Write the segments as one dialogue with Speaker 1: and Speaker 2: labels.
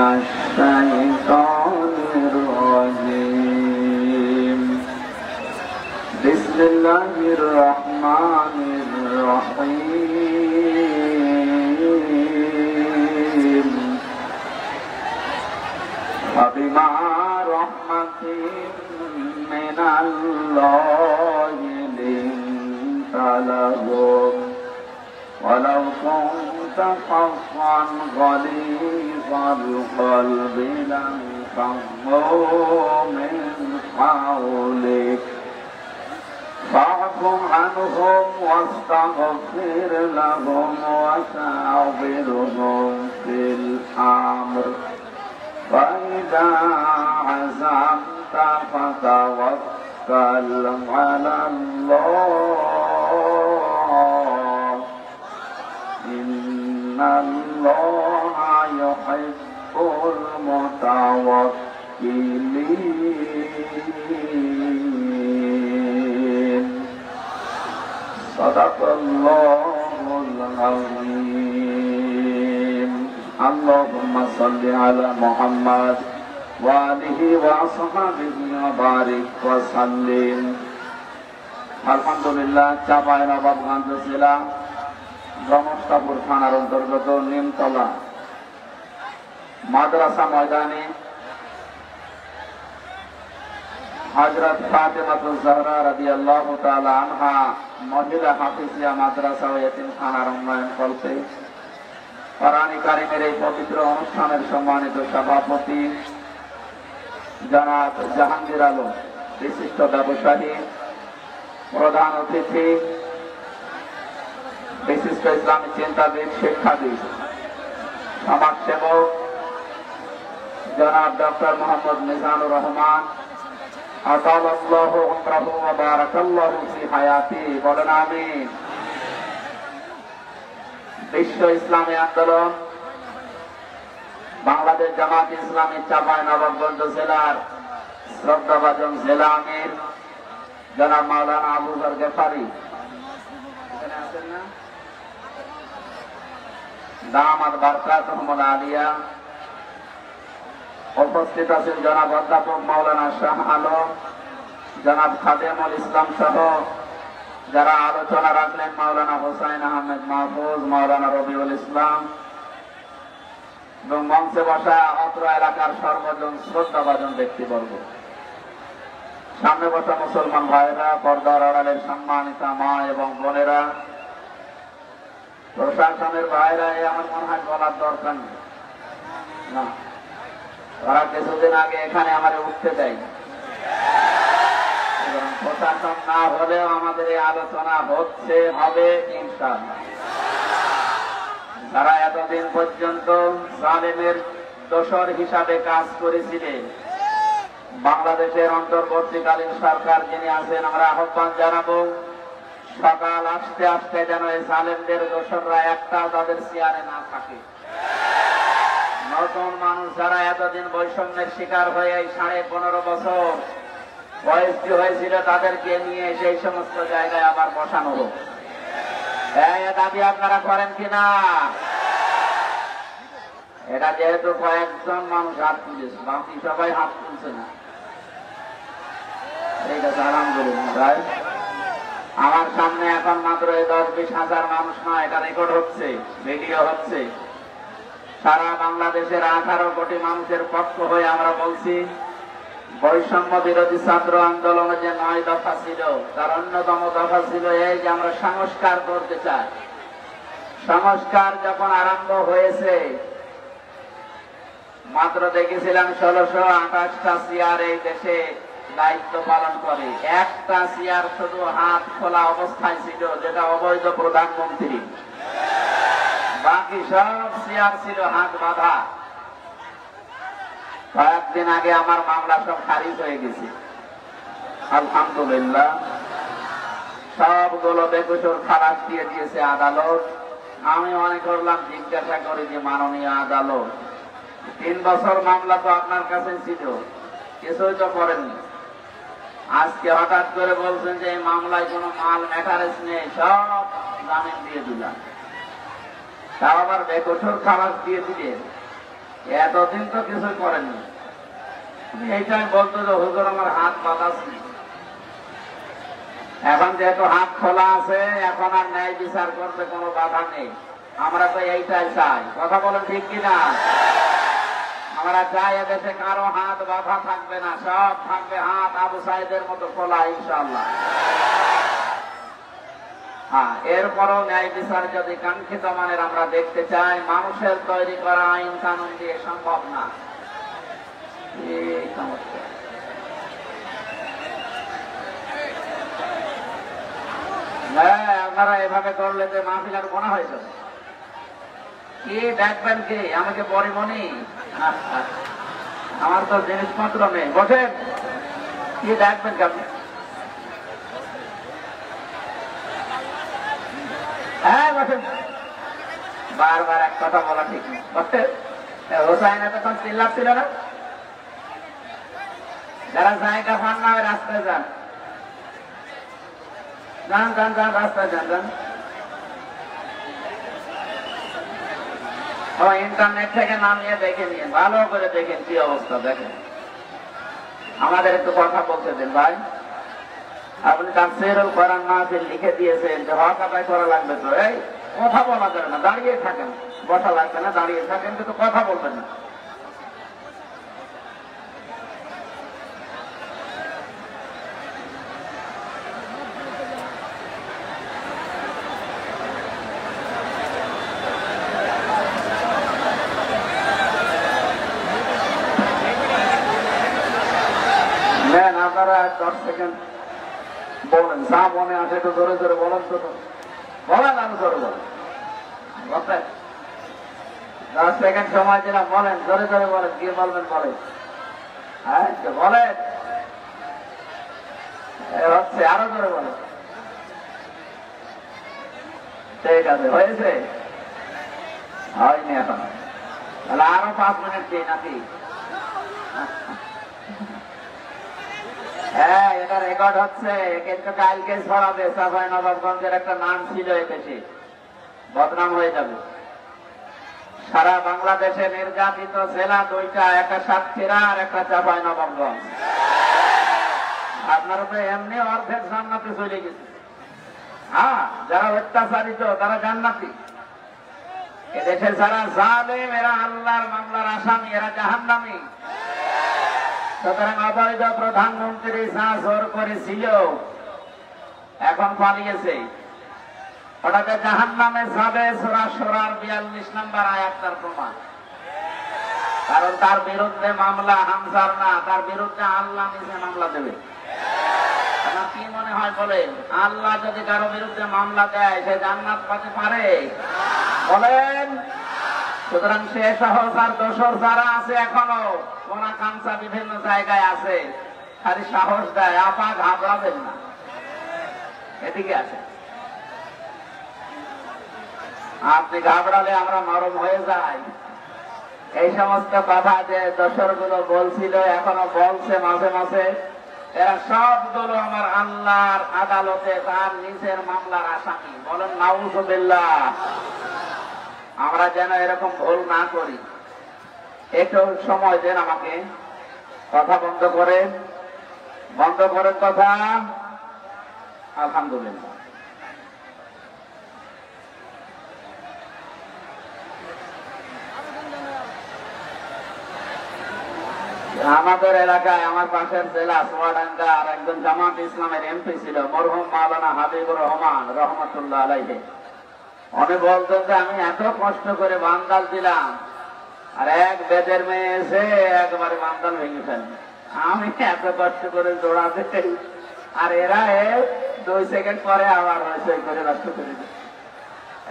Speaker 1: الشيطان الرجيم بسم الله الرحمن الرحيم فبما رحمة من الله لنت لهم ولو كنت فظا غليظ القلب لانفضوا من حولك فاعف عنهم واستغفر لهم وشاورهم في الأمر فإذا عزمت فتوكل على الله إن الله يحب المتوكلين صدق الله العظيم اللهم صل على محمد وآله وأصحابه وبارك وسلم আলহামদুলিল্লাহ চাঁপাইনবাবগঞ্জ জেলা ব্রহ্মস্তাপুর থানার অন্তর্গত নিমতলা মাদ্রাসা ময়দানে হযরত ফাতেমাতুজ জাহরা রাদিয়াল্লাহু তাআলা আনহা মহিলা হাফিজিয়া মাদ্রাসা ও এতিমখানার উন্নয়ন কল্পে কোরআন কারীমের এই পবিত্র অনুষ্ঠানের সম্মানিত সভাপতি জনাব জাহাঙ্গীর আলম, বিশিষ্ট ব্যবসায়ী, প্রধান অতিথি, বিশিষ্ট ইসলামী চিন্তাবিদ, শিক্ষাবিদ, সমাজসেবক জনাব ডক্টর মোহাম্মদ মিজানুর রহমান আতালাল্লাহু উমরাহু ওয়া বারাকাল্লাহু ফি হায়াতি, বলেন আমিন। বিশ্ব ইসলামী আন্দোলন বাংলাদেশ জামাত ইসলামী চাঁপাইনবাবগঞ্জ জেলার শ্রদ্ধাভাজন জেলা আমির জনাব মাওলানা আবু যর গেফারি, এখানে আছেন না? দামাত বারকাতুহুমুল আলিয়া। উপস্থিত আছেন জনাব অধ্যাপক মাওলানা শাহ আলম, জনাব খাদেমুল ইসলাম সহ যারা আলোচনা রাখলেন মাওলানা হোসাইন আহমেদ মাহফুজ, মাওলানা রবিউল ইসলাম এবং মঞ্চে বসা অত্র এলাকার সর্বজন শ্রদ্ধাভাজন ব্যক্তিবর্গ, সামনে বসা মুসলমান ভাইরা, পর্দার আড়ালের সম্মানিতা মা এবং বোনেরা, প্রশাসনের ভাইরা, আমার মনে হয় বলার দরকার নেই না, তারা কিছুদিন আগে এখানে আমার উঠতে দেয়। প্রশাসন না হলেও আমাদের এই আলোচনা হচ্ছে, হবে ইনশাআল্লাহ। তারা এতদিন পর্যন্ত জালেমের দোসর হিসাবে কাজ করেছিলেন, বাংলাদেশের অন্তর্বর্তীকালীন সরকার যিনি আছেন, আমরা আহ্বান জানাবো সকাল আসতে আসতে যেন এই জালেমদের দোসররা একটাও তাদের চেয়ারে না থাকে। নতুন মানুষ যারা এতদিন বৈষম্যের শিকার হয়ে এই 15.5 বছর বয়সী হয়েছিল তাদেরকে নিয়ে সেই সমস্ত জায়গায় আবার বসানো হোক। এই দাবি আপনারা করেন কিনা? এটা যেহেতু কয়েকজন মানুষ হাত তুলেছে, বাকি সবাই হাত তুলছে না, ঠিক আছে, আলহামদুলিল্লাহ। আমার সামনে এখন মাত্র 10-20 হাজার মানুষ নয়, এটা রেকর্ড হচ্ছে, ভিডিও হচ্ছে। সারা বাংলাদেশের 18 কোটি মানুষের পক্ষ হয়ে আমরা বলছি, বৈষম্য বিরোধী ছাত্র আন্দোলনে যে 9 দফা ছিল তার অন্যতম দফা ছিল এই যে আমরা সংস্কার করতে চাই। সংস্কার যখন আরম্ভ হয়েছে, মাত্র দেখেছিলাম 1628টা চেয়ার এই দেশে দায়িত্ব পালন করে, একটা চেয়ার শুধু হাত খোলা অবস্থায় ছিল, যেটা অবৈধ প্রধানমন্ত্রী। বাকি সব চেয়ার ছিল হাত বাঁধা। কয়েকদিন আগে আমার মামলা সব খারিজ হয়ে গেছে, আলহামদুলিল্লাহ। সবগুলো বেকসুর খালাস দিয়ে দিয়েছে আদালত। আমি মনে করলাম, জিজ্ঞাসা করি যে মাননীয় আদালত, 3 বছর মামলা তো আপনার কাছে ছিল, কিছুই তো করেননি। আজকে হঠাৎ করে বলছেন যে এই মামলায় কোনো মাল ম্যাটারেস নেই, সব জামিন দিয়ে দিলাম। তাও আবার বেকসুর খালাস দিয়ে দিলেন। এতদিন তো কিছু করেননি। এইটাই বলতো যে হুজুর আমার হাত বাঁধাচ্ছি। এখন যেহেতু হাত খোলা আছে, এখন আর ন্যায় বিচার করতে কোনো বাধা নেই। আমরা তো এইটাই চাই। কথা বলেন ঠিক কিনা? আমরা চাই এদেশে কারো হাত বাঁধা থাকবে না, সব থাকবে হাত আবু সাইদের মতো খোলা, ইনশাআল্লাহ। হ্যাঁ, এরপরও ন্যায় বিচার যদি কাঙ্ক্ষিত মানের আমরা দেখতে চাই, মানুষের তৈরি করা আইন কানুন দিয়ে সম্ভব না। হ্যাঁ, আপনারা এভাবে করলে যে মাহফিল আর গোনা হয়ে যাবে। কি দেখবেন কি আমাকে পরিমণি? আমার তো জিনিসপত্র নেই। বসেন, কি দেখবেন কি আপনি? হ্যাঁ বসেন। বারবার এক কথা বলা ঠিক নেই। বসেন। হোসাইন এতক্ষণ চিল্লাচ্ছিল না? যারা জায়গা পান না ওই রাস্তায় যান, যান যান যান, রাস্তায় যান যান। ও ইন্টারনেট থেকে নামিয়ে দেখে নিন, ভালো করে দেখেন কি অবস্থা। দেখেন, আমাদের একটু কথা বলতে দিন ভাই। আপনি তাফসীরুল কোরআন মাহফিল লিখে দিয়েছেন যে হক আদায় করা লাগবে, তো এই কথা বলা যাবে না, দাঁড়িয়ে থাকেন। বসা লাগবে না, দাঁড়িয়ে থাকেন, কিন্তু কথা বলবেন না। নেন আপনারা 10 সেকেন্ড বলেন, যা মনে আসে একটু জোরে জোরে বলেন। তো বলেন, আমি জোরে বলেন। 10 সেকেন্ড সময় দিলাম, বলেন, জোরে জোরে বলেন। কি বলবেন বলেন? হ্যাঁ বলেন, হচ্ছে, আরো জোরে বলেন। ঠিক আছে, হয়েছে? হয়নি এখন, তাহলে আরো 5 মিনিট দিই নাকি? হ্যাঁ, এটা রেকর্ড হচ্ছে, কিন্তু কালকে ছড়াবে। চাঁপাইনবাবগঞ্জের একটা নাম ছিল এদেশে, বদনাম হয়ে যাবে। সারা বাংলাদেশে নির্যাতিত জেলা 2টা, একটা সাতক্ষীরা আর একটা চাঁপাইনবাবগঞ্জ। আপনার উপরে এমনি অর্ধেক জান্নাতে চলে গেছে। হ্যাঁ, যারা অত্যাচারিত তারা জান্নাতি। এদেশে যারা জালেম এরা আল্লাহর মামলার আসামি, এরা জাহান্নামী। সুতরাং অবৈধ প্রধানমন্ত্রী যা জোর করেছিল এখন পালিয়েছে, ওটাতে জাহান্নামে যাবে। সূরা শুরার 42 নম্বর আয়াতটার প্রমাণ। কারণ তার বিরুদ্ধে মামলা হামজার না, তার বিরুদ্ধে আল্লাহ নিজে মামলা দেবে। আপনার কি মনে হয় বলেন, আল্লাহ যদি কারো বিরুদ্ধে মামলা দেয় সে জান্নাত পেতে পারে? বলেন। সুতরাং সে সহজ আর দোসর যারা আছে, এখনো কোনা কাঞ্চা বিভিন্ন জায়গায় আছে, খালি সাহস দেয়, আপা ঘাবড়াবেন না, এদিকে আছে। আপনি ঘাবড়ালে আমরা নরম হয়ে যাই। এই সমস্ত কথা যে দোসর গুলো বলছিল, এখনো বলছে মাঝে মাঝে, এরা সবগুলো আমার আল্লাহর আদালতে তার নিজের মামলার আসামি। বলেন নাউযুবিল্লাহ। আমরা যেন এরকম ভুল না করি। একটু সময় দেন আমাকে, কথা বন্ধ করেন কথা। আলহামদুলিল্লাহ। আমাদের এলাকায় আমার পাশের জেলা চুয়াডাঙ্গা আর একজন জামাত ইসলামের এমপি ছিল, মরহুম মাওলানা হাবিবুর রহমান রহমতুল্লাহ আলাইহি। উনি বলতেন যে আমি এত কষ্ট করে বান্দাল দিলাম, আর এক বেদের মেয়ে এসে একবারে বান্দাল ভেঙে ফেলেন। আমি এত কষ্ট করে দৌড়াতে, আর এরা 2 সেকেন্ড পরে আবার হয়েছে করে নষ্ট করে দিচ্ছে।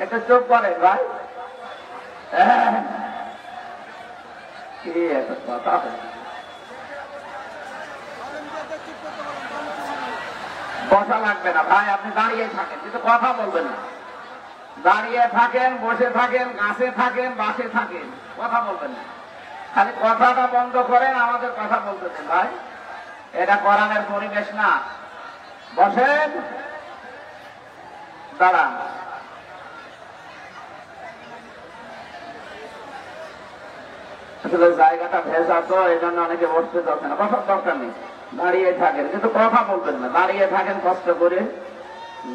Speaker 1: একটু চুপ করেন ভাই, কি একটা কথা। বসা লাগবে না ভাই, আপনি দাঁড়িয়ে থাকেন, কিন্তু কথা বলবেন না। দাঁড়িয়ে থাকেন, বসে থাকেন, গাছে থাকেন, বাসে থাকেন, কথা বলবেন না। খালি কথাটা বন্ধ করেন, আমাদের কথা বলতে দেন ভাই। এটা কোরআনের পরিবেশ না। বসেন, দাঁড়ান। আসলে জায়গাটা ভেজা তো এই জন্য অনেকে বসতে চাচ্ছে না, বসার দরকার নেই, দাঁড়িয়ে থাকেন, কিন্তু কথা বলবেন না, দাঁড়িয়ে থাকেন কষ্ট করে।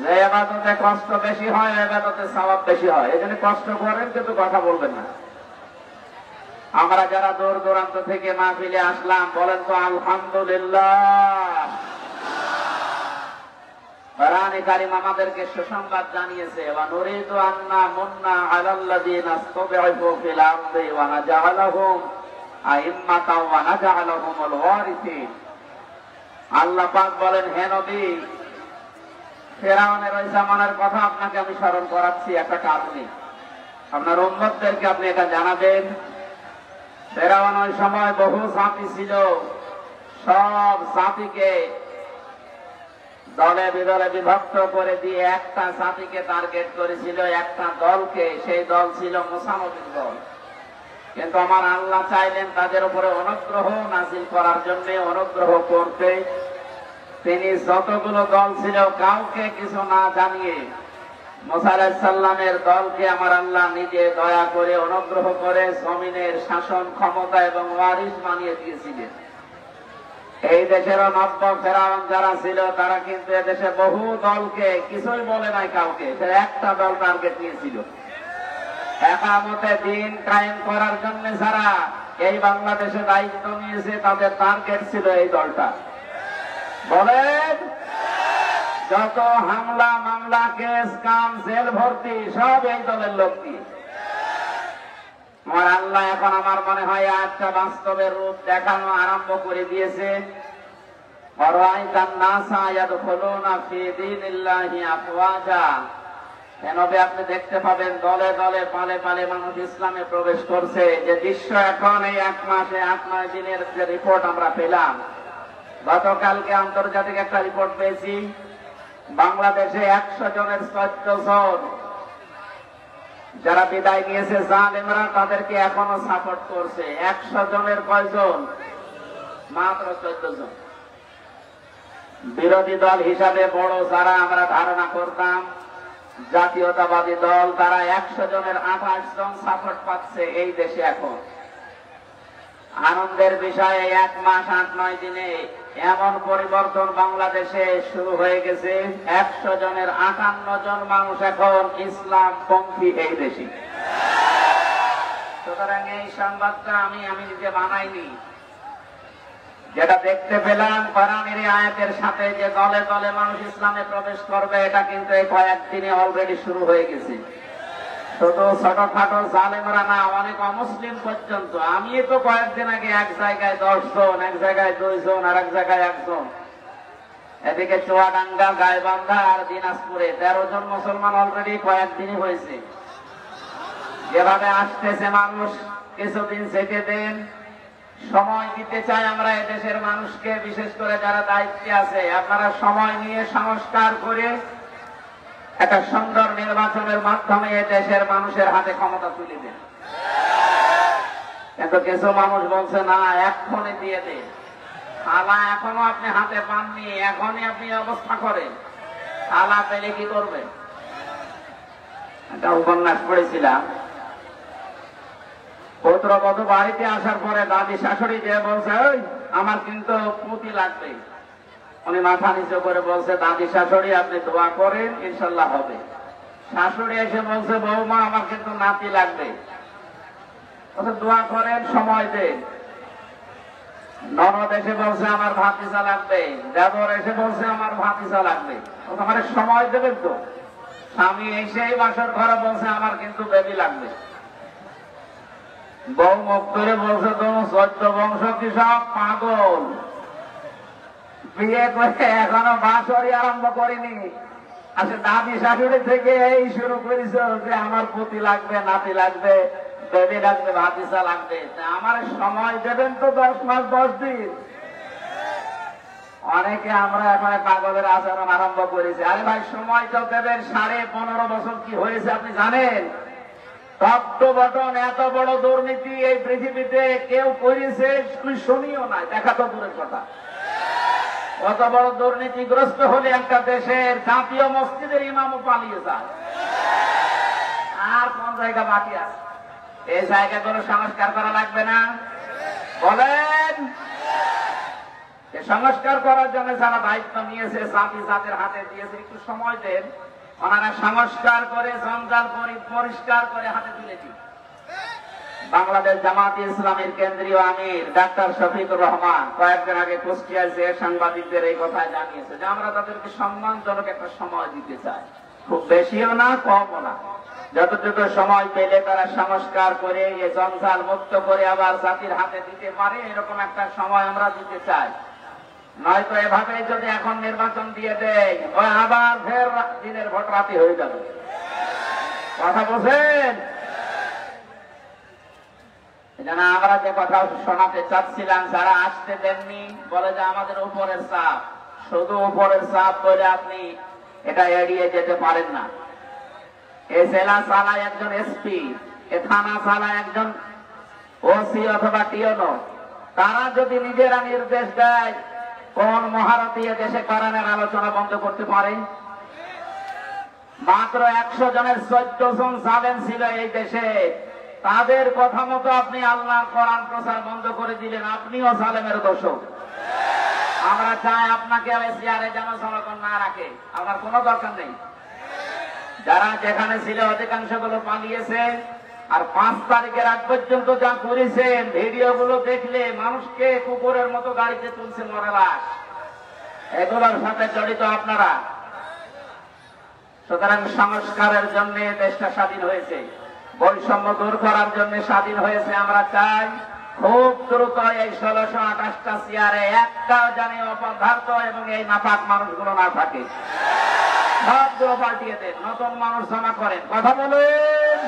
Speaker 1: যে ইবাদতে কষ্ট বেশি হয় ইবাদতে সওয়াব বেশি হয়, এই জন্য কষ্ট করেন কিন্তু কথা বলবেন না। আমরা যারা দূর দূরান্ত থেকে মাহফিলে আসলাম বলেন তো আলহামদুলিল্লাহ। কোরআনে কারীম আমাদেরকে সুসংবাদ জানিয়েছে, ওয়া নুরিদু আন্না মুন্না আলাল্লাযিনা ইসতাদঈফু ফিল আরদি ওয়া নাজআলাহুম আইম্মাতাও ওয়া নাজআলাহুমুল ওয়ারিসিন। আল্লাহ পাক বলেন, হে নবী, ফিরআউনের ওই জামানার কথা আপনাকে আমি স্মরণ করাচ্ছি একটা কারণে, আপনার উম্মতদেরকে আপনি এটা জানাবেন। ফিরআউন ওই সময় বহু জাতি ছিল, সব জাতিকে দলে বিদলে বিভক্ত করে দিয়ে একটা জাতিকে টার্গেট করেছিল, একটা দলকে, সেই দল ছিল মুসা নবীর দল। কিন্তু আমার আল্লাহ চাইলেন তাদের উপরে অনুগ্রহ নাযিল করার জন্য, অনুগ্রহ করতে। তিনি যতগুলো দল ছিল কাউকে কিছু না জানিয়ে মুসা আলাইহিস সালামের দলকে আমার আল্লাহ নিজে দয়া করে অনুগ্রহ করে জমিনের শাসন ক্ষমতা এবং ওয়ারিস বানিয়ে দিয়েছিলেন। এই দেশেরও নব্য ফেরাউন যারা ছিল তারা কিন্তু এদেশে বহু দলকে কিছুই বলে নাই কাউকে, সে একটা দল টার্গেট নিয়েছিল। একামতে দিন কায়েম করার জন্য যারা এই বাংলাদেশে দায়িত্ব নিয়েছে তাদের টার্গেট ছিল এই দলটা। বলেন, যত হামলা মামলা কেস কাম জেল ভর্তি সব এই দলের লোক দিয়ে। আমার আল্লাহ এখন আমার মনে হয় একটা বাস্তবের রূপ দেখানো আরম্ভ করে দিয়েছে। আপনি দেখতে পাবেন দলে দলে পালে পালে মানুষ ইসলামে প্রবেশ করছে। যে দৃশ্য এখন এই 1 মাসে 8-9 দিনের যে রিপোর্ট আমরা পেলাম, গতকালকে আন্তর্জাতিক একটা রিপোর্ট পেয়েছি, বাংলাদেশে 100 জনের 14 জন যারা বিদায় নিয়েছে জালেমরা তাদেরকে এখনো সাপোর্ট করছে। 100 জনের কয়জন? মাত্র 14 জন। বিরোধী দল হিসাবে বড় যারা আমরা ধারণা করতাম জাতীয়তাবাদী দল, তারা 100 জনের 28 জন সাপোর্ট পাচ্ছে এই দেশে। এখন আনন্দের বিষয়ে 1 মাস 8-9 দিনে এমন পরিবর্তন বাংলাদেশে শুরু হয়ে গেছে, 100 জনের 58 জন মানুষ এখন ইসলাম পন্থী এই দেশে। সুতরাং এই সংবাদটা আমি নিজে বানাইনি, যেটা দেখতে পেলাম কোরআনের আয়াতের সাথে যে দলে দলে মানুষ ইসলামে প্রবেশ করবে, এটা কিন্তু এই কয়েকদিনে অলরেডি শুরু হয়ে গেছে। শুধু ছোটখাটো জালেমরা না, অনেক অমুসলিম পর্যন্ত। আমি তো কয়েকদিন আগে এক জায়গায় 10 জন, এক জায়গায় 2 জন, আর এক জায়গায় 1 জন, এদিকে চুয়াডাঙ্গা, গাইবান্ধা আর দিনাজপুরে 13 জন মুসলমান অলরেডি কয়েকদিনই হয়েছে। যেভাবে আসতেছে মানুষ, কিছুদিন থেকে দেন, সময় দিতে চাই আমরা এদেশের মানুষকে, বিশেষ করে যারা দায়িত্বে আছে। আপনারা সময় নিয়ে সংস্কার করে একটা সুন্দর নির্বাচনের মাধ্যমে দেশের মানুষের হাতে ক্ষমতা তুলে দেন। কিন্তু কিছু মানুষ বলছে না, এক্ষুনি দিয়ে দেন। থালা এখনো আপনি হাতে পাননি, এখনই আপনি অবস্থা করেন, থালা পেলে কি করবেন? একটা উপন্যাস পড়েছিলাম, পুত্রবধূ বাড়িতে আসার পরে দাদি শাশুড়ি যে বলছে, ওই আমার কিন্তু পুঁতি লাগবে। উনি মাথা নিচু করে বলছে, দাদি শাশুড়ি আপনি দোয়া করেন, ইনশাল্লাহ হবে। শাশুড়ি এসে বলছে, বৌমা আমার কিন্তু নাতি লাগবে। দোয়া করেন, সময় দেন। ননদ এসে বলছে আমার ভাতিজা লাগবে, দেবর এসে বলছে আমার ভাতিজা লাগবে। আমার সময় দেবেন তো। স্বামী এসেই বাসর ঘরে বলছে আমার কিন্তু বেবি লাগবে। বউ মুখ করে বলছে, তোমার 14 বংশ কি সব পাগল? বিয়ে করে এখনো বাসরই আরম্ভ করিনি, আচ্ছা দাদি শাশুড়ি থেকে এই শুরু করেছ যে আমার পুতি লাগবে, নাতি লাগবে, বেবি লাগবে, ভাতিজা লাগবে। আমার সময় দেবেন তো 10 মাস 10 দিন। অনেকে আমরা এখন পাগলের আচরণ আরম্ভ করেছি। আরে ভাই, সময় তো দেবেন। 15.5 বছর কি হয়েছে আপনি জানেন? টপ বটন এত বড় দুর্নীতি এই পৃথিবীতে কেউ করেছে শুনিও না, দেখা তো দূরের কথা। কত বড় দুর্নীতিগ্রস্ত হলে একটা দেশের জাতীয় মসজিদের ইমামও পালিয়ে যায়। আর কোন জায়গা বাকি আছে? এই জায়গাগুলো সংস্কার করা লাগবে না? বলেন। সংস্কার করার জন্য যারা দায়িত্ব নিয়েছে, জাতি জাতির হাতে দিয়েছে, একটু সময় দেন, ওনারা সংস্কার করে জঞ্জাল পরিষ্কার করে হাতে তুলে দিন। বাংলাদেশ জামাত ইসলামের কেন্দ্রীয় আমির ডাক্তার শফিকুর রহমান কয়েকদিন আগে কুষ্টিয়ায় যে সাংবাদিকদের এই কথা জানিয়েছে যে আমরা তাদেরকে সম্মানজনক একটা সময় দিতে চাই, খুব বেশিও না কমও না, যতটুকু সময় পেলে তারা সংস্কার করে এই জঞ্জাল মুক্ত করে আবার জাতির হাতে দিতে পারে, এরকম একটা সময় আমরা দিতে চাই। নয়তো এভাবে যদি এখন নির্বাচন দিয়ে দেয়, ওই আবার ফের দিনের ভোট রাতে হয়ে যাবে। কথা বলছেন? আমরা যে কথা শোনাতে চাচ্ছিলাম, যারা আসতে দেননি বলে যে আমাদের উপরের চাপ, শুধু উপরের চাপ বলে আপনি এটা এড়িয়ে যেতে পারেন না। এ জেলা চালায় একজন এসপি, এ থানা চালায় একজন ওসি অথবা টিওনো। তারা যদি নিজেরা নির্দেশ দেয়, কোন মহারথী দেশে কোরআনের আলোচনা বন্ধ করতে পারে? মাত্র 100 জনের 14 জন জালেম ছিল এই দেশে, তাদের কথা মতো আপনি আল্লাহর কোরআন প্রচার বন্ধ করে দিলেন, আপনিও জালেমের দোষক। আমরা চাই আপনাকে চেয়ারে যেন জনগণ না রাখে, আমার কোনো দরকার নেই। যারা যেখানে ছিল অধিকাংশ গুলো পালিয়েছে, আর 5 তারিখের আগ পর্যন্ত যা করেছেন ভিডিও গুলো দেখলে মানুষকে কুকুরের মতো গাড়িতে তুলছে মরা লাশ, এগুলোর সাথে জড়িত আপনারা। সুতরাং সংস্কারের জন্য দেশটা স্বাধীন হয়েছে, বৈষম্য দূর করার জন্য স্বাধীন হয়েছে। আমরা চাই খুব দ্রুত এই 1628টা চেয়ারে একটাও জানি অপদার্থ এবং এই নাপাক মানুষগুলো না থাকে, সবগুলো পাল্টিয়ে দেন, নতুন মানুষ জমা করেন। কথা বলুন,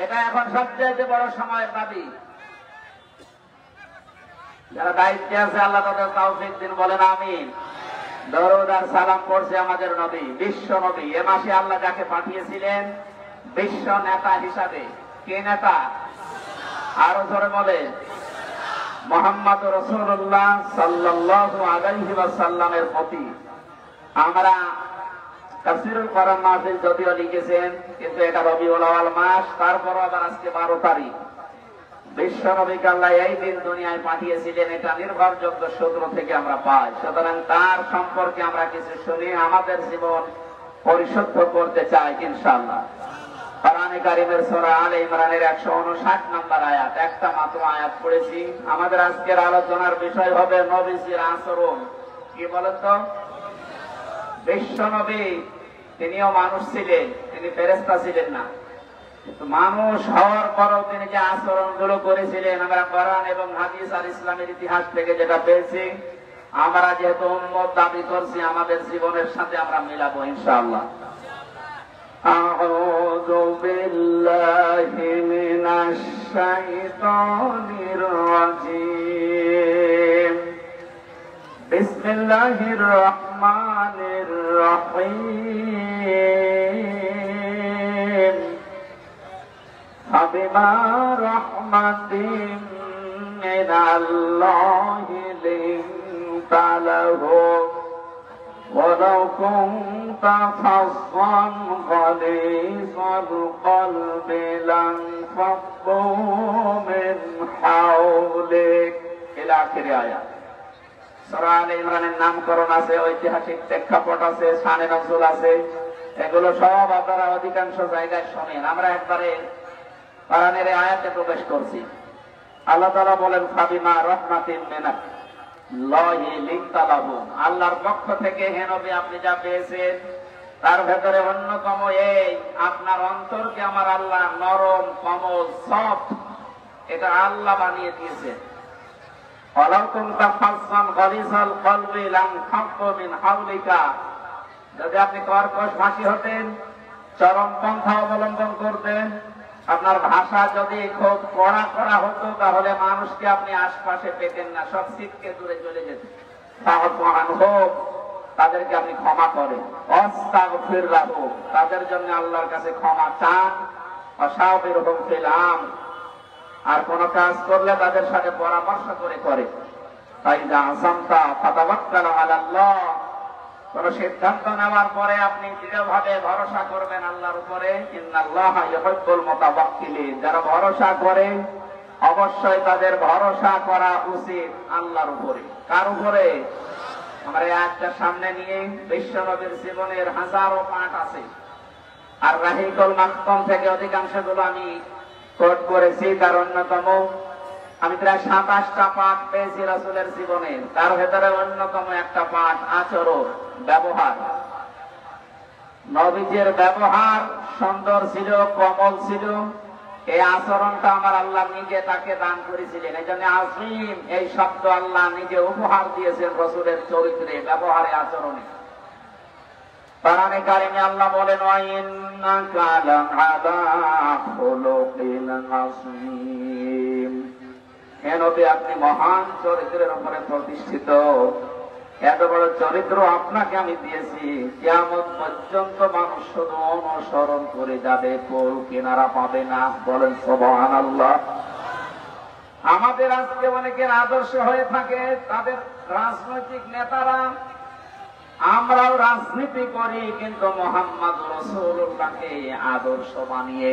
Speaker 1: এটা এখন সবচেয়ে বড় সময়ের দাবি। যারা দায়িত্বে আছে আল্লাহ তাদের তৌফিক দিন, বলেন আমিন। দরুদ আর সালাম করছে আমাদের নবী, বিশ্ব নবী। এ মাসে আল্লাহ যাকে পাঠিয়েছিলেন বিশ্ব নেতা হিসাবে, কে নেতা? আরো ধরে বলে মুহাম্মদ রাসূলুল্লাহ সাল্লাল্লাহু আলাইহি ওয়াসাল্লামের প্রতি। আমরা তাফসীরুল কোরআন মাহফিল যদিও লিখেছেন, কিন্তু এটা রবিউল আউয়াল মাস, তারপরও আবার আজকে 12 তারিখ। বিশ্ব নবীকে আল্লাহ এই দিন দুনিয়ায় পাঠিয়েছিলেন, এটা নির্ভরযোগ্য সূত্র থেকে আমরা পাই। সুতরাং তার সম্পর্কে আমরা কিছু শুনে আমাদের জীবন পরিশুদ্ধ করতে চাই ইনশাআল্লাহ। কোরআনে কারীমের সূরা আলে ইমরানের 159 নম্বর আয়াত, একটা মাত্র আয়াত পড়েছি। আমাদের আজকের আলোচনার বিষয় হবে নবীজির আচরণ। কি বলেন তো? বিশ্ব নবী তিনিও মানুষ ছিলেন, তিনি ফেরেশতা ছিলেন না, কিন্তু মানুষ হওয়ার পরও তিনি যে আচরণগুলো করেছিলেন, আমরা কোরআন এবং হাদিস আর ইসলামের ইতিহাস থেকে যেটা পেয়েছি, আমরা যেহেতু উম্মত দাবি করছি, আমাদের জীবনের সাথে আমরা মিলাবো ইনশাআল্লাহ। আউযু বিল্লাহি মিনাশ শাইতানির রাজীম। বিসমিল্লাহির রহমানির রহিম। فبما رحمة من الله لنت لهم ولو كنت فظا غليظ القلب لانفضوا من حولك إلى آخر آية। সূরা আলে ইমরানের নামকরণ আছে, ঐতিহাসিক প্রেক্ষাপট আছে, শানে নজুল আছে, এগুলো সব আপনারা অধিকাংশ জায়গায় শোনেন। আমরা একবারে কোরআনের আয়াতে প্রবেশ করছি। আল্লাহ তাআলা বলেন ফাবিমা রাহমাতিন মিনাল্লাহি লিনতা লাহুম, আল্লাহর পক্ষ থেকে হে নবী আপনি যা পেয়েছেন তার ভেতরে অন্যতম এই, আপনার অন্তরকে আমার আল্লাহ নরম, কোমল, সফট, এটা আল্লাহ বানিয়ে দিয়েছেন। ওয়ালাউ কুনতা ফাজ্জান গালিজাল কলবি লানফাদ্দু মিন হাওলিকা, যদি আপনি কর্কশ ভাষী হতেন, চরম পন্থা অবলম্বন করতেন, আপনার ভাষা যদি খুব কড়া করা হতো, তাহলে মানুষকে আপনি আশপাশে পেতেন না, সব ছিটকে দূরে চলে যেতেন। তাদেরকে আপনি ক্ষমা করেন, অস্তাগফির লাহুম, তাদের জন্য আল্লাহর কাছে ক্ষমা চান, ওয়াশাবিরহুম ফিল আমর, আর কোন কাজ করলে তাদের সাথে পরামর্শ করে। ফাইযা আযামতা ফাতাওয়াক্কাল আলাল্লাহ, কোন সিদ্ধান্ত নেওয়ার পরে আপনি দৃঢ়ভাবে ভরসা করবেন আল্লাহর উপরে। ইন্নাল্লাহা ইউহিব্বুল মুতাওয়াক্কিলিন, যারা ভরসা করে অবশ্যই তাদের ভরসা করা উচিত আল্লাহর উপরে। কার উপরে? আমরা এই আয়াতটা সামনে নিয়ে বিশ্বনবীর জীবনের হাজারো পাঠ আছে, আর রাহিকুল মাকতুম থেকে অধিকাংশগুলো আমি কোট করেছি। তার অন্যতম আমি প্রায় 27টা পাঠ পেয়েছি রাসূলের জীবনে। তার ভেতরে অন্যতম একটা পাঠ আচরণ, ব্যবহার। নবীজির ব্যবহার সুন্দর ছিল, কোমল ছিল। এই আচরণটা আমার আল্লাহ নিজে তাকে দান করেছিলেন। এই জন্য আযীম এই শব্দ আল্লাহ নিজে উপহার দিয়েছেন রাসূলের চরিত্রে, ব্যবহারে, আচরণে। কোরআনে কারিমে আল্লাহ বলেন, ওয়া ইন্নাকা লাআলা খুলুকিন আযীম, হে নবী আপনি মহান চরিত্রের উপরে প্রতিষ্ঠিত। এত বড় চরিত্র আপনাকে আমি দিয়েছি, কিয়ামত পর্যন্ত মানুষ শুধু অনুসরণ করে যাবে, কোল কিনারা পাবে না। বলেন সুবহানাল্লাহ। আমাদের আজকে অনেকের আদর্শ হয়ে থাকে তাদের রাজনৈতিক নেতারা। আমরাও রাজনীতি করি, কিন্তু মুহাম্মদ রাসূলুল্লাহকে আদর্শ বানিয়ে।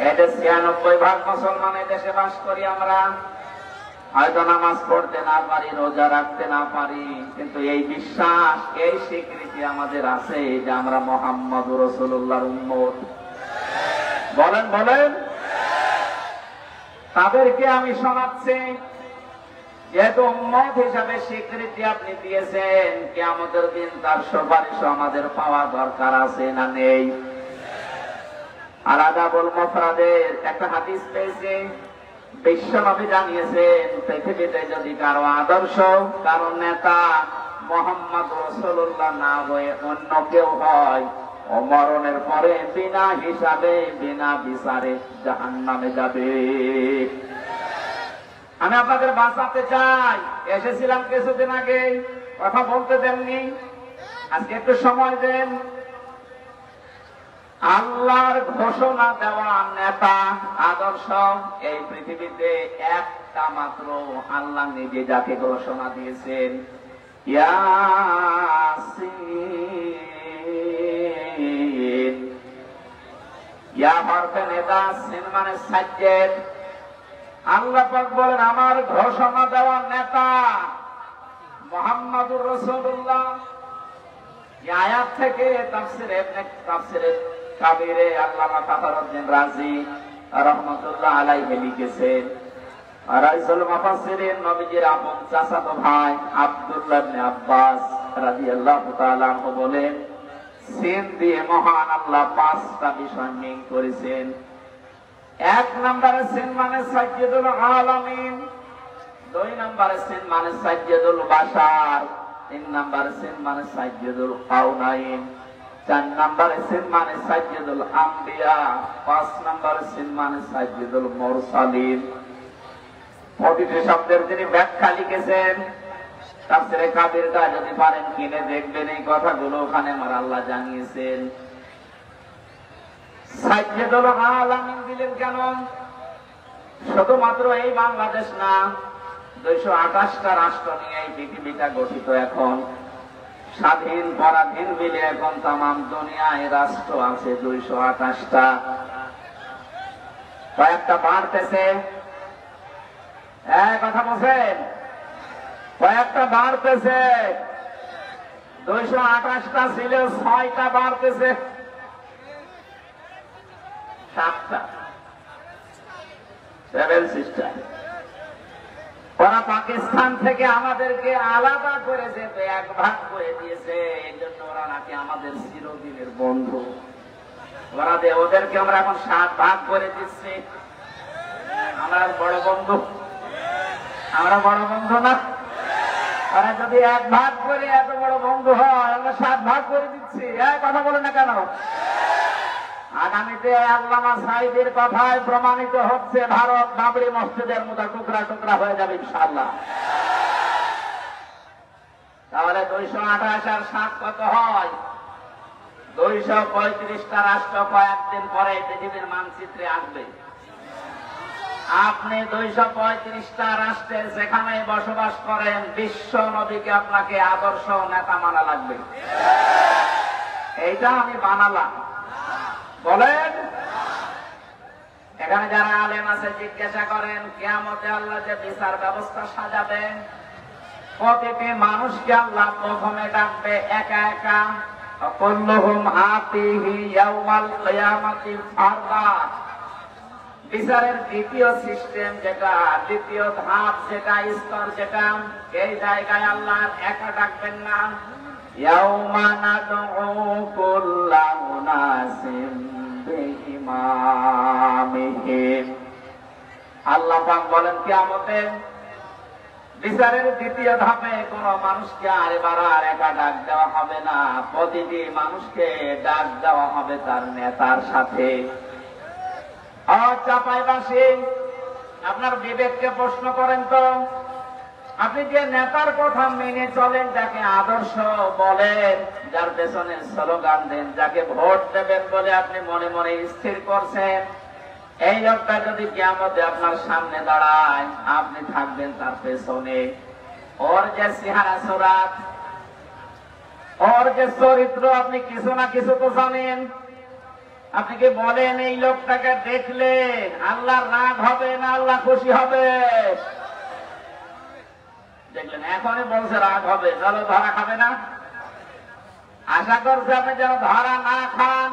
Speaker 1: এটা 96% মুসলমানের দেশে বাস করি আমরা। হয়তো নামাজ পড়তে না পারি, রোজা রাখতে না পারি, কিন্তু এই বিশ্বাস, এই স্বীকৃতি আমাদের আছে যে আমরা মুহাম্মদ রাসূলুল্লাহর উম্মত। বলেন বলেন। তাদেরকে আমি শোনাচ্ছি, যেহেতু উম্মত হিসাবে স্বীকৃতি আপনি দিয়েছেন, কিয়ামতের দিন তার সুপারিশ আমাদের পাওয়া দরকার আছে না নেই? আর আদাবুল মুফরাদের একটা হাদিস পেয়েছে, বিশ্বনবী জানিয়েছেন পৃথিবীতে যদি কারো আদর্শ, কারো নেতা মুহাম্মদ রাসূলুল্লাহ না হয়ে অন্য কেউ হয়, ও মরণের পরে বিনা হিসাবে, বিনা বিচারে জাহান্নামে যাবে। আমি আপনাদের বাঁচাতে চাই। এসেছিলাম কিছুদিন আগে, কথা বলতে দেননি, আজকে একটু সময় দেন। আল্লাহর ঘোষণা দেওয়া নেতা, আদর্শ এই পৃথিবীতে একটা মাত্র, আল্লাহ নিজে যাকে ঘোষণা দিয়েছেন, ইয়াসিন। ইয়া হরফে নেদা, সিন মানে সাজ্জেদ। আল্লাহ পাক বলেন আমার ঘোষণা দেওয়া নেতা মুহাম্মদুর রাসূলুল্লাহ। এই আয়াত থেকে তাফসিরে কাবিরে আল্লামা ফাখরুদ্দিন রাজি রাহমাতুল্লাহ আলাইহি লিখেছেন, রাইসুল মুফাসসিরিন নবীজির আপন চাচাতো ভাই আব্দুল্লাহ ইবনে আব্বাস রাদিয়াল্লাহু তাআলা আনহু বলেন, সিন দিয়ে মহান আল্লাহ 5টা বিষয় মিন করেছেন। 1 নম্বরে সিন মানে সাইয়্যিদুল আলামিন, 2 নম্বরে সিন মানে সাইয়্যিদুল বাশার, 3 নম্বরে সিন মানে সাইয়্যিদুল কাউনাইন, 4 নম্বরে সিন মানে সাইয়্যিদুল আম্বিয়া, 5 নম্বরে সিন মানে সাইয়্যিদুল মুরসালিন। প্রতিটি শব্দের তিনি ব্যাখ্যা লিখেছেন। তাফসিরে কাবিরটা যদি পারেন কিনে দেখবেন, এই কথাগুলো ওখানে আমার আল্লাহ জানিয়েছেন। সাইয়্যিদুল আলামিন দিলেন কেন? শুধুমাত্র এই বাংলাদেশ না, 228টা রাষ্ট্র নিয়ে এই পৃথিবীটা গঠিত। এখন স্বাধীন পরাধীন মিলে এখন তামাম দুনিয়ায় রাষ্ট্র আছে 228টা। কয়েকটা বাড়তেছে, কথা বলছেন, কয়েকটা বাড়তেছে। 228টা ছিল, 6টা বাড়তেছে, 7টা। 7 সিস্টার। ওরা পাকিস্তান থেকে আমাদেরকে আলাদা করে যেতে 1 ভাগ করে দিয়েছে। এই জন্য ওরা নাকি আমাদের চিরদিনের বন্ধু। ওদেরকে আমরা এখন 7 ভাগ করে দিচ্ছি। আমরা বড় বন্ধু, আমরা বড় বন্ধু না। ওরা যদি 1 ভাগ করে এত বড় বন্ধু হয়, আমরা 7 ভাগ করে দিচ্ছি। কথা বলে না কেন? আগামীতে আল্লামা সাঈদীর কথায় প্রমাণিত হচ্ছে ভারত বাবরি মসজিদের মতো টুকরা টুকরা হয়ে যাবে ইনশাআল্লাহ। তাহলে 228 আর 7 কত হয়? 235টা রাষ্ট্র কয়েকদিন পরে পৃথিবীর মানচিত্রে আসবে। আপনি 235টা রাষ্ট্রের যেখানে বসবাস করেন, বিশ্ব নবীকে আপনাকে আদর্শ নেতা মানা লাগবে। এইটা আমি বানালাম। বলেন, এখানে যারা আলেম আছে জিজ্ঞাসা করেন, কিয়ামতে আল্লাহ যে বিচার ব্যবস্থা সাজাবেন, প্রতিটি মানুষকে আল্লাহ প্রথমে ডাকবে একা একা। কুল্লুহুম আতিহি ইয়াউমাল কিয়ামাতি ফারদা। বিচারের দ্বিতীয় সিস্টেম যেটা, দ্বিতীয় ধাপ যেটা, স্তর যেটা, এই জায়গায় আল্লাহ একা ডাকবেন না। ইয়াউমা নাদউ কুল্লা উনাসিন বিইমামিহিম। আল্লাহ পাক বলেন কিয়ামতে বিচারের দ্বিতীয় ধাপে কোন মানুষকে আর এবার আর একা ডাক দেওয়া হবে না, প্রতিটি মানুষকে ডাক দেওয়া হবে তার নেতার সাথে। চাপাইবাসী, আপনার বিবেককে প্রশ্ন করেন তো, আপনি যে নেতার কথা মেনে চলেন, যাকে আদর্শ বলেন, যার পেছনে স্লোগান দেন, যাকে ভোট দেবেন বলে আপনি মনে মনে স্থির করছেন, এই লোকটা যদি কিয়ামতে আপনার সামনে দাঁড়ায়, আপনি থাকবেন তার পেছনে। ওর যে চেহারা সুরাত, ওর যে চরিত্র, আপনি কিছু না কিছু তো জানেন। আপনি কি বলেন এই লোকটাকে দেখলে আল্লাহর রাগ হবে না আল্লাহ খুশি হবে? দেখলেন, এখনই বলছে রাগ হবে, চলো ধরা খাবে না। আশা করছে আপনি যেন ধরা না খান।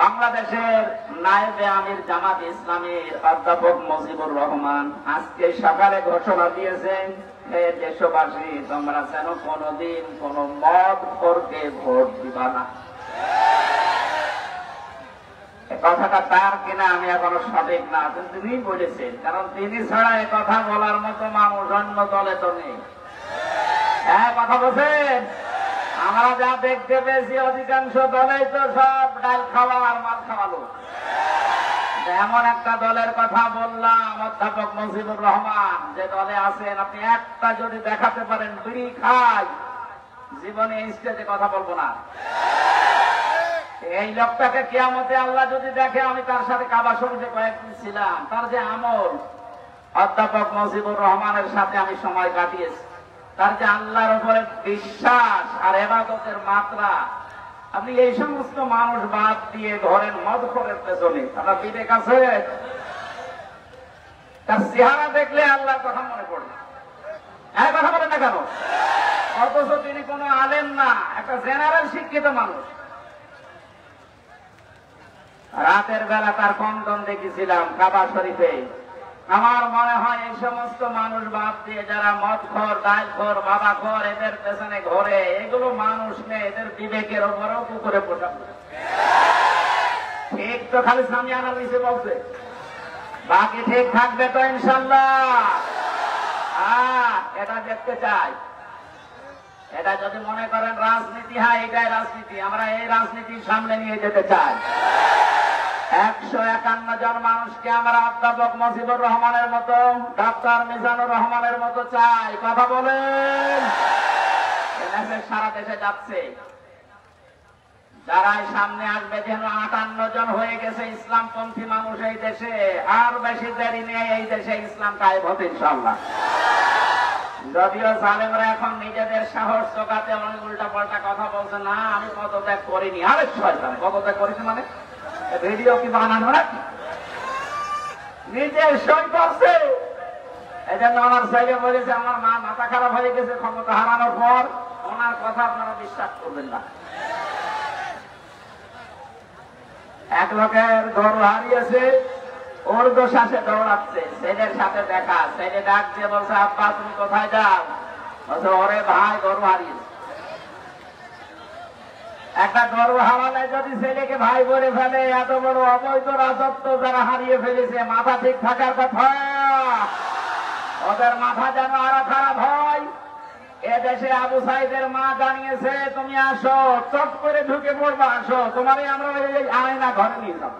Speaker 1: বাংলাদেশের নায়েবে আমির জামাত ইসলামীর অধ্যাপক মুজিবুর রহমান আজকে সকালে ঘোষণা দিয়েছেন, হে দেশবাসী, তোমরা যেন কোনদিন কোন মদ খোরকে ভোট দিবা না। কথাটা তার কিনা আমি এখনো সঠিক না, তিনি বলেছেন, কারণ তিনি ছাড়া এ কথা বলার মতো মানুষ অন্য দলে তো নেই। হ্যাঁ, কথা বলছেন। আমরা যা দেখতে পেয়েছি অধিকাংশ দলেই তো সব ডাল খাওয়া আর মাল খাওয়ালো। এমন একটা দলের কথা বললাম, অধ্যাপক মুজিবুর রহমান, যে দলে আছেন, আপনি একটা যদি দেখাতে পারেন বিড়ি খায়, জীবনে স্টেজে কথা বলবো না। এই লোকটাকে কিয়ামতে আল্লাহ যদি দেখে, আমি তার সাথে কাবা শরীফে কয়েকদিন ছিলাম, তার যে আমল, অধ্যাপক মুজিবুর রহমানের সাথে আমি সময় কাটিয়েছি, তার যে আল্লাহর উপরে বিশ্বাস আর ইবাদতের মাত্রা, আপনি এই সমস্ত মানুষ বাদ দিয়ে ধরেন মদখোরের পেছনে, আপনার বিবেক আছে? তার চেহারা দেখলে আল্লাহর কথা মনে পড়ে। হ্যাঁ, কথা বলেন না কেন? অথচ তিনি কোনো আলেম না, একটা জেনারেল শিক্ষিত মানুষ। রাতের বেলা তার কন্দন দেখেছিলাম কাবা শরীফে। আমার মনে হয় এই সমস্ত মানুষ বাদ দিয়ে যারা মদখোর, ডালখোর, বাবাখোর, এদের পেছনে ঘোরে, এগুলো মানুষ নেই, এদের বিবেকের ওপরও কুকুরে পোষা। ঠিক তো খালি সামিয়ানার নিচে বলছে, বাকি ঠিক থাকবে তো ইনশাল্লাহ। এটা দেখতে চাই। এটা যদি মনে করেন রাজনীতি, হ্যাঁ এটাই রাজনীতি, আমরা এই রাজনীতির সামনে নিয়ে যেতে চাই। 151 জন মানুষকে আমরা অধ্যাপক মুজিবুর রহমানের মতো, ডাক্তার মিজানুর রহমানের মতো চাই। কথা বলেন। সারা দেশে যাচ্ছে, যারাই সামনে আসবে, যেন 58 জন হয়ে গেছে ইসলামপন্থী মানুষ এই দেশে। আর বেশি দেরি নেই, এই দেশে ইসলাম কায়েম হবে ইনশাআল্লাহ। যদিও জালেমরা এখন নিজেদের সাহস জোগাতে অনেক উল্টা পাল্টা কথা বলছে, না আমি পদত্যাগ করিনি। আরে শয়তান, পদত্যাগ করিনি মানে ভিডিও কি বানানো নাকি? নিজে সই করছে। এই জন্য ওনার সাইডে বলেছে, আমার মা মাথা খারাপ হয়ে গেছে ক্ষমতা হারানোর পর। ওনার কথা আপনারা বিশ্বাস করবেন না। এক লোকের গরু হারিয়েছে, ওর দোষাসে দৌড়াচ্ছে, ছেলের সাথে দেখা, ছেলে ডাক দিয়ে বলছে, আব্বা তুমি কোথায় যাও? বলছে, ওরে ভাই গরু হারিয়েছে। একটা গরু হারালে যদি ছেলেকে ভাই বলে ফেলে, এত বড় অবৈধ রাজত্ব যারা হারিয়ে ফেলেছে, মাথা ঠিক থাকার কথা। ওদের মাথা যেন আরো খারাপ হয়। এদেশে আবু সাইদের মা জানিয়েছে, তুমি আসো, চট করে ঢুকে পড়বা, আসো, তোমারে আমরা আয়না ঘরে নিয়ে যাবো।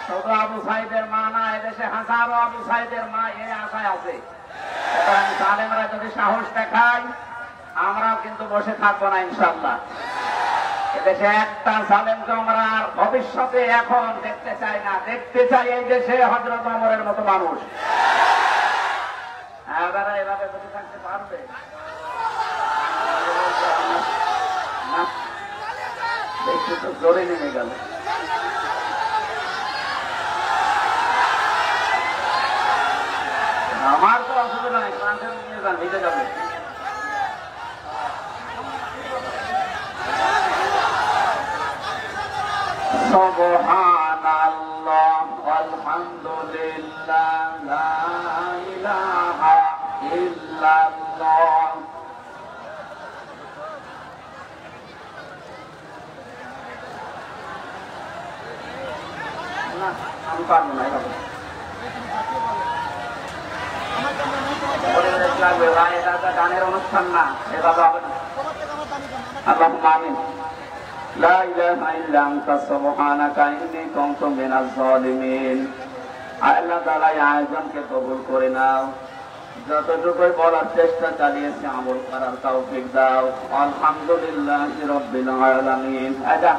Speaker 1: শুধু আবু সাইদের মা না, এদেশে হাজারো আবু সাইদের মা এই আশায় আছে। জালেমরা যদি সাহস দেখায়, আমরাও কিন্তু বসে থাকবো না ইনশাআল্লাহ। এদেশে একটা জালেমকে আমরা আর ভবিষ্যতে এখন দেখতে চাই না। দেখতে চাই এই দেশে হযরত ওমরের মতো মানুষ। এবারে এভাবে বসে থাকতে পারবে না? দেখতে তো জোরে নেমে গেল। আমার তো অসুবিধা নেই, ক্লান্তের নিয়ে যান, ভিজে যাবে। সুবহানাল্লাহ আলহামদুলিল্লাহ লা ইলাহা ইল্লাল্লাহ। না আমি পারবো না, এভাবে লাগবে ভাই, এটা একটা গানের অনুষ্ঠান না, এভাবে হবে না। আল্লাহুম্মা আমিন। লা ইলাহা ইল্লা আনতা সুবহানাকা ইন্নী কুনতু মিনাজ জালিমিন। আল্লাহ তাআলা এই আয়োজনকে কবুল করে নাও। যতটুকু বলার চেষ্টা চালিয়েছি আমল করার তৌফিক দাও। আলহামদুলিল্লাহি রাব্বিল আলামিন। আচ্ছা